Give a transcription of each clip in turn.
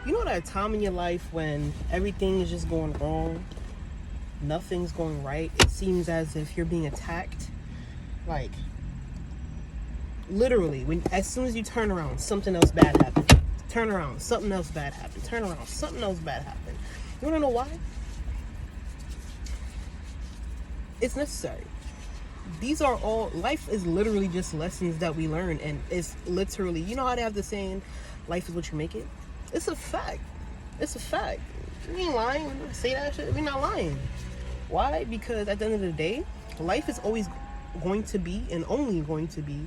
You know that time in your life when everything is just going wrong, nothing's going right, it seems as if you're being attacked? Like, literally, as soon as you turn around, something else bad happened. Turn around, something else bad happened. Turn around, something else bad happened. You wanna know why? It's necessary. These are all, life is literally just lessons that we learn, and it's literally, you know how they have the saying, life is what you make it? It's a fact. It's a fact. We ain't lying when we say that shit. We're not lying. Why? Because at the end of the day, life is always going to be, and only going to be,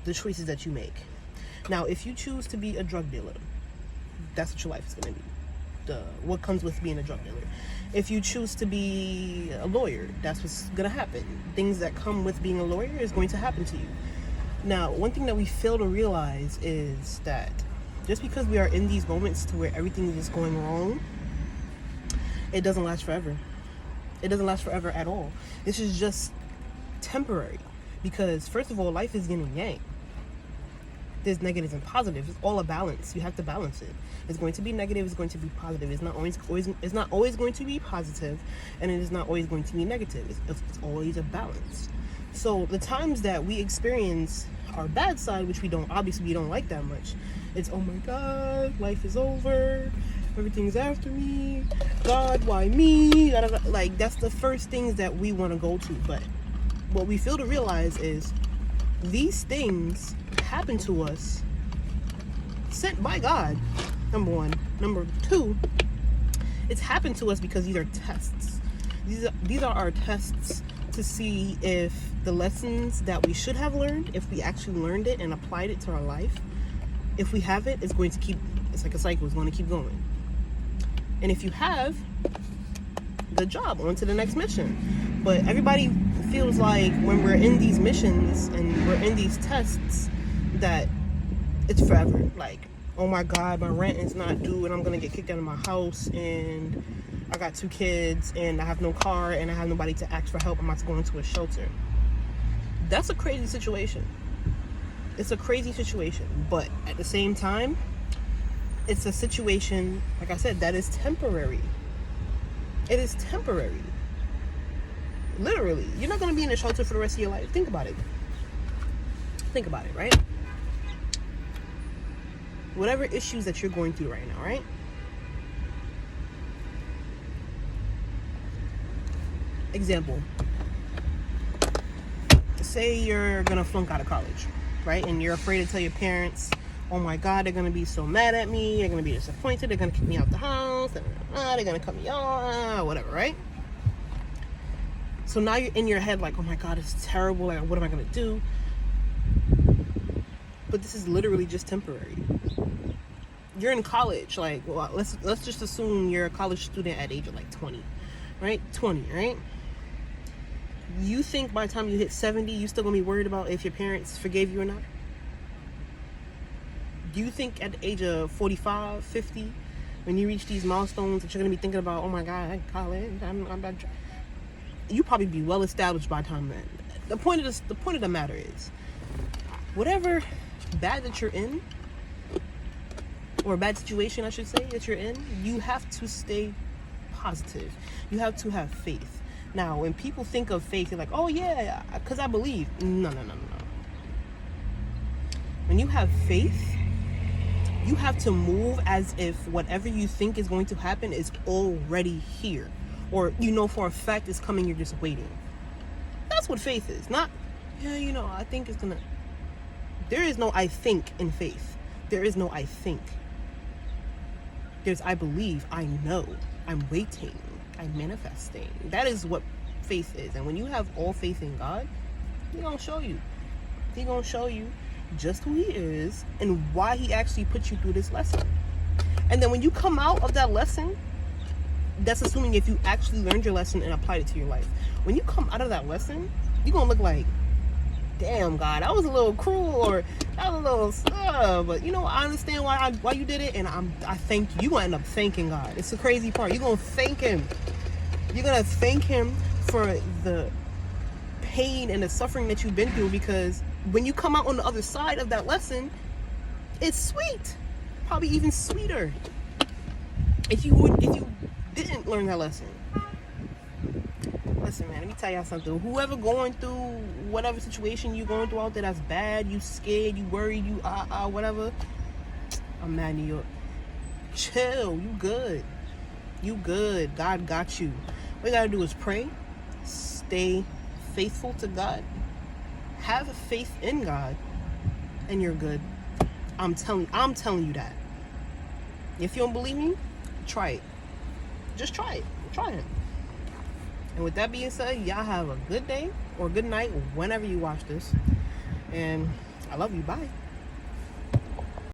the choices that you make. Now, if you choose to be a drug dealer, that's what your life is going to be. What comes with being a drug dealer. If you choose to be a lawyer, that's what's going to happen. Things that come with being a lawyer is going to happen to you. Now, one thing that we fail to realize is that just because we are in these moments to where everything is just going wrong, it doesn't last forever. It doesn't last forever at all. This is just temporary. Because, first of all, life is yin and yang. There's negatives and positives. It's all a balance. You have to balance it. It's going to be negative. It's going to be positive. It's not always going to be positive, and it is not always going to be negative. It's always a balance. So the times that we experience our bad side, which we don't like that much, it's, oh my God, life is over. Everything's after me. God, why me? Like, that's the first things that we want to go to. But what we fail to realize is these things happen to us sent by God, number one. Number two, it's happened to us because these are tests. These are our tests to see if the lessons that we should have learned, if we actually learned it and applied it to our life. If we have it, it's like a cycle. It's going to keep going. And if you have, good job, on to the next mission. But everybody feels like when we're in these missions and we're in these tests that it's forever. Like, oh my God, my rent is not due and I'm gonna get kicked out of my house, and I got 2 kids and I have no car and I have nobody to ask for help. I'm about to go into a shelter. That's a crazy situation. It's a crazy situation, but at the same time, it's a situation, like I said, that is temporary. It is temporary. Literally. You're not going to be in a shelter for the rest of your life. Think about it. Think about it, right? Whatever issues that you're going through right now, right? Example. Say you're going to flunk out of college, right? And you're afraid to tell your parents, oh my God, they're going to be so mad at me. They're going to be disappointed. They're going to kick me out the house. They're going to cut me off, whatever, right? So now you're in your head like, oh my God, it's terrible. Like, what am I going to do? But this is literally just temporary. You're in college. Like, well, let's just assume you're a college student at age of like 20, right? 20, right? You think by the time you hit 70, you're still going to be worried about if your parents forgave you or not? Do you think at the age of 45, 50, when you reach these milestones, that you're going to be thinking about, oh my God, I'm college, I'm you probably be well established by the time then. The point of the matter is, whatever bad that you're in, or a bad situation I should say that you're in, you have to stay positive. You have to have faith. Now, when people think of faith, they're like, oh yeah, because I believe. No. When you have faith, you have to move as if whatever you think is going to happen is already here. Or you know for a fact it's coming, you're just waiting. That's what faith is. Not, I think it's gonna. There is no I think in faith. There is no I think. There's I believe, I know, I'm waiting, I'm manifesting. That is what faith is. And when you have all faith in God, He's gonna show you. He's gonna show you just who He is and why He actually put you through this lesson. And then when you come out of that lesson, that's assuming if you actually learned your lesson and applied it to your life. When you come out of that lesson, you're gonna look like, damn, God, that was a little cruel, or that was a little but I understand why you did it, and I thank you. You're gonna end up thanking God. It's the crazy part. You're gonna thank Him. You're gonna thank Him for the pain and the suffering that you've been through, because when you come out on the other side of that lesson, it's sweet. probably even sweeter if you didn't learn that lesson. Listen, man, let me tell y'all something. Whoever going through whatever situation you going through out there that's bad, you scared, you worried, you whatever, I'm mad New York. Chill, you good. You good. God got you. What you gotta do is pray, stay faithful to God, have faith in God, and you're good. I'm telling you that. If you don't believe me, try it. Just try it. Try it. And with that being said, y'all have a good day or good night whenever you watch this. And I love you. Bye.